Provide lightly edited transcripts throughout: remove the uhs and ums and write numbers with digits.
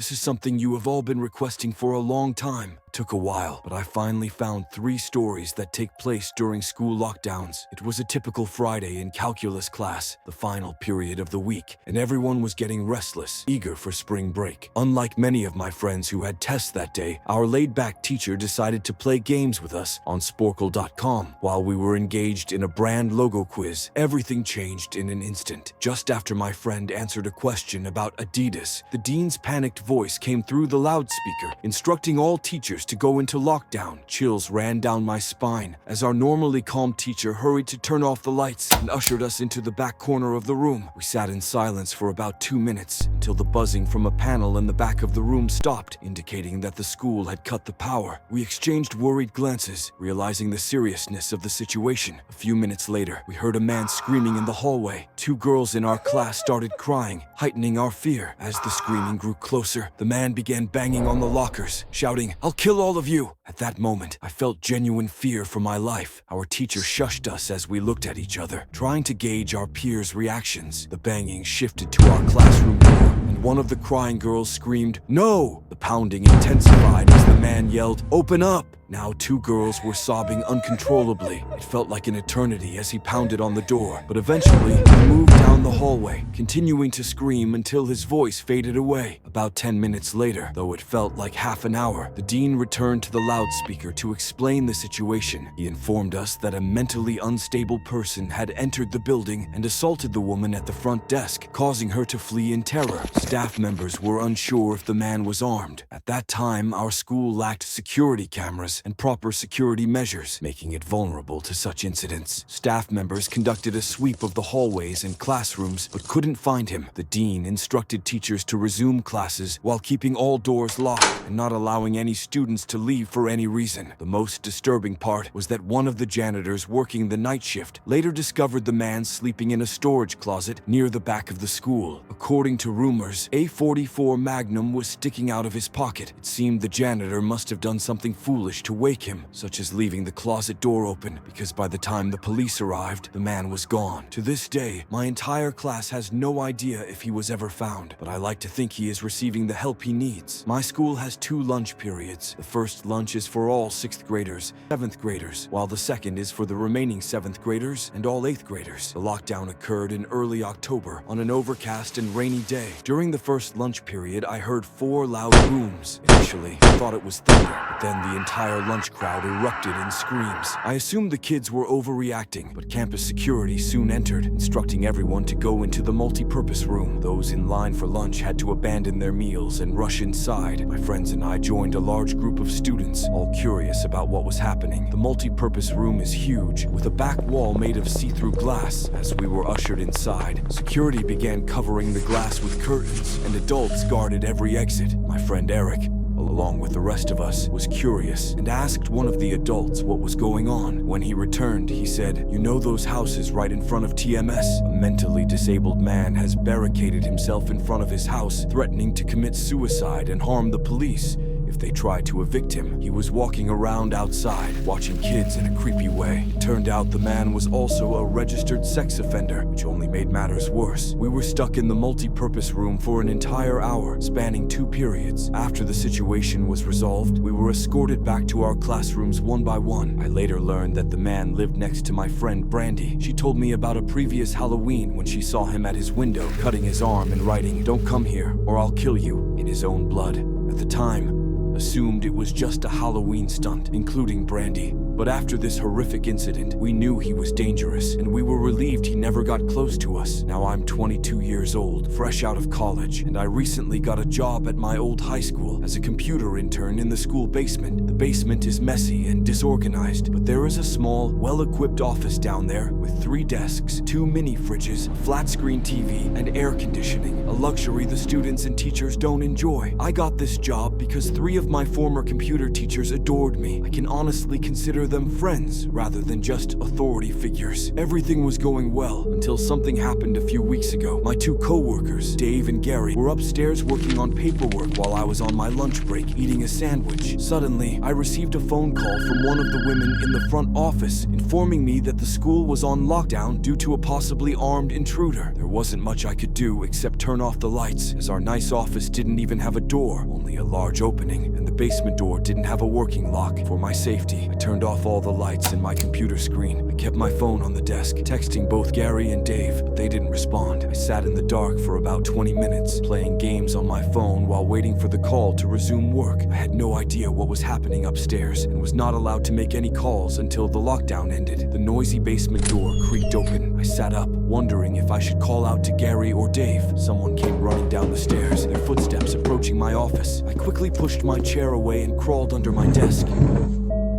This is something you have all been requesting for a long time. It took a while, but I finally found 3 stories that take place during school lockdowns. It was a typical Friday in calculus class, the final period of the week, and everyone was getting restless, eager for spring break. Unlike many of my friends who had tests that day, our laid-back teacher decided to play games with us on Sporkle.com. While we were engaged in a brand logo quiz, everything changed in an instant. Just after my friend answered a question about Adidas, the dean's panicked voice came through the loudspeaker, instructing all teachers to go into lockdown. Chills ran down my spine as our normally calm teacher hurried to turn off the lights and ushered us into the back corner of the room. We sat in silence for about 2 minutes until the buzzing from a panel in the back of the room stopped, indicating that the school had cut the power. We exchanged worried glances, realizing the seriousness of the situation. A few minutes later, we heard a man screaming in the hallway. 2 girls in our class started crying, heightening our fear. As the screaming grew closer, the man began banging on the lockers, shouting, "I'll kill all of you!" At that moment, I felt genuine fear for my life. Our teacher shushed us as we looked at each other, trying to gauge our peers' reactions. The banging shifted to our classroom door, and one of the crying girls screamed, "No!" The pounding intensified as the man yelled, "Open up!" Now 2 girls were sobbing uncontrollably. It felt like an eternity as he pounded on the door, but eventually he moved down the hallway, continuing to scream until his voice faded away. About 10 minutes later, though it felt like half an hour, the dean returned to the loudspeaker to explain the situation. He informed us that a mentally unstable person had entered the building and assaulted the woman at the front desk, causing her to flee in terror. Staff members were unsure if the man was armed. At that time, our school lacked security cameras and proper security measures, making it vulnerable to such incidents. Staff members conducted a sweep of the hallways and classrooms, but couldn't find him. The dean instructed teachers to resume classes while keeping all doors locked and not allowing any students to leave for any reason. The most disturbing part was that one of the janitors working the night shift later discovered the man sleeping in a storage closet near the back of the school. According to rumors, a .44 Magnum was sticking out of his pocket. It seemed the janitor must have done something foolish to wake him, such as leaving the closet door open, because by the time the police arrived, the man was gone. To this day, my entire class has no idea if he was ever found, but I like to think he is receiving the help he needs. My school has 2 lunch periods. The first lunch is for all 6th graders, 7th graders, while the second is for the remaining 7th graders and all 8th graders. The lockdown occurred in early October on an overcast and rainy day. During the first lunch period, I heard 4 loud booms. Initially, I thought it was thunder, but then the entire lunch crowd erupted in screams. I assumed the kids were overreacting, but campus security soon entered, instructing everyone to go into the multi-purpose room. Those in line for lunch had to abandon their meals and rush inside. My friends and I joined a large group of students, all curious about what was happening. The multi-purpose room is huge, with a back wall made of see-through glass. As we were ushered inside, security began covering the glass with curtains, and adults guarded every exit. My friend Eric, along with the rest of us, was curious and asked one of the adults what was going on. When he returned, he said, "You know those houses right in front of TMS? A mentally disabled man has barricaded himself in front of his house, threatening to commit suicide and harm the police if they try to evict him. He was walking around outside, watching kids in a creepy way. It turned out the man was also a registered sex offender, which only made matters worse. We were stuck in the multi-purpose room for an entire hour, spanning 2 periods. After the situation was resolved, we were escorted back to our classrooms one by one. I later learned that the man lived next to my friend Brandy. She told me about a previous Halloween when she saw him at his window, cutting his arm and writing, "Don't come here or I'll kill you," in his own blood. At the time, assumed it was just a Halloween stunt, including Brandy. But after this horrific incident, we knew he was dangerous, and we were relieved he never got close to us. Now I'm 22 years old, fresh out of college, and I recently got a job at my old high school as a computer intern in the school basement. The basement is messy and disorganized, but there is a small, well-equipped office down there with 3 desks, 2 mini fridges, a flat-screen TV, and air conditioning, a luxury the students and teachers don't enjoy. I got this job because 3 of my former computer teachers adored me. I can honestly consider them friends rather than just authority figures. Everything was going well until something happened a few weeks ago. My two co-workers, Dave and Gary, were upstairs working on paperwork while I was on my lunch break eating a sandwich. Suddenly, I received a phone call from one of the women in the front office informing me that the school was on lockdown due to a possibly armed intruder. There wasn't much I could do except turn off the lights, as our nice office didn't even have a door, only a large opening, and the basement door didn't have a working lock. For my safety, I turned off all the lights in my computer screen. I kept my phone on the desk, texting both Gary and Dave, but they didn't respond. I sat in the dark for about 20 minutes, playing games on my phone while waiting for the call to resume work. I had no idea what was happening upstairs and was not allowed to make any calls until the lockdown ended. The noisy basement door creaked open. I sat up, wondering if I should call out to Gary or Dave. Someone came running down the stairs, their footsteps approaching my office. I quickly pushed my chair away and crawled under my desk.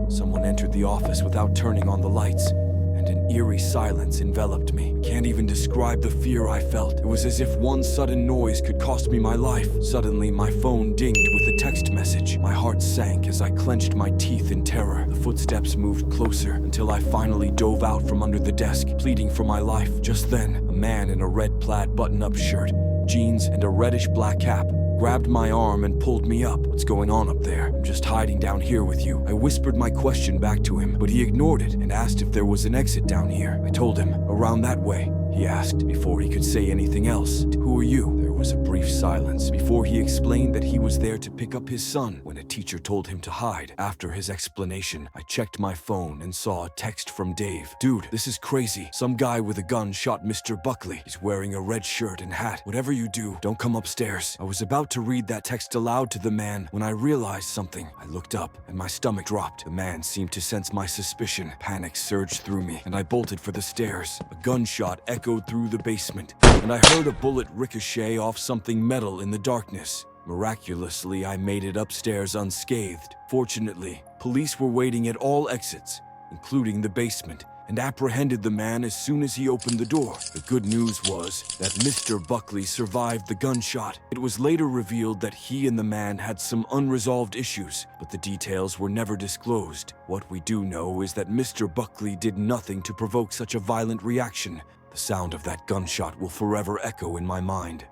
Someone entered the office without turning on the lights, and an eerie silence enveloped me. I can't even describe the fear I felt. It was as if one sudden noise could cost me my life. Suddenly, my phone dinged with a text message. My heart sank as I clenched my teeth in terror. The footsteps moved closer until I finally dove out from under the desk, pleading for my life. Just then, a man in a red plaid button-up shirt, jeans, and a reddish-black cap grabbed my arm and pulled me up. "What's going on up there?" "I'm just hiding down here with you." I whispered my question back to him, but he ignored it and asked if there was an exit down here. I told him, "Around that way," he asked, before he could say anything else. "Who are you?" There was a brief silence before he explained that he was there to pick up his son when a teacher told him to hide. After his explanation, I checked my phone and saw a text from Dave. "Dude, this is crazy. Some guy with a gun shot Mr. Buckley. He's wearing a red shirt and hat. Whatever you do, don't come upstairs." I was about to read that text aloud to the man when I realized something. I looked up and my stomach dropped. The man seemed to sense my suspicion. Panic surged through me and I bolted for the stairs. A gunshot echoed through the basement and I heard a bullet ricochet off something metal in the darkness. Miraculously, I made it upstairs unscathed. Fortunately, police were waiting at all exits, including the basement, and apprehended the man as soon as he opened the door. The good news was that Mr. Buckley survived the gunshot. It was later revealed that he and the man had some unresolved issues, but the details were never disclosed. What we do know is that Mr. Buckley did nothing to provoke such a violent reaction. The sound of that gunshot will forever echo in my mind.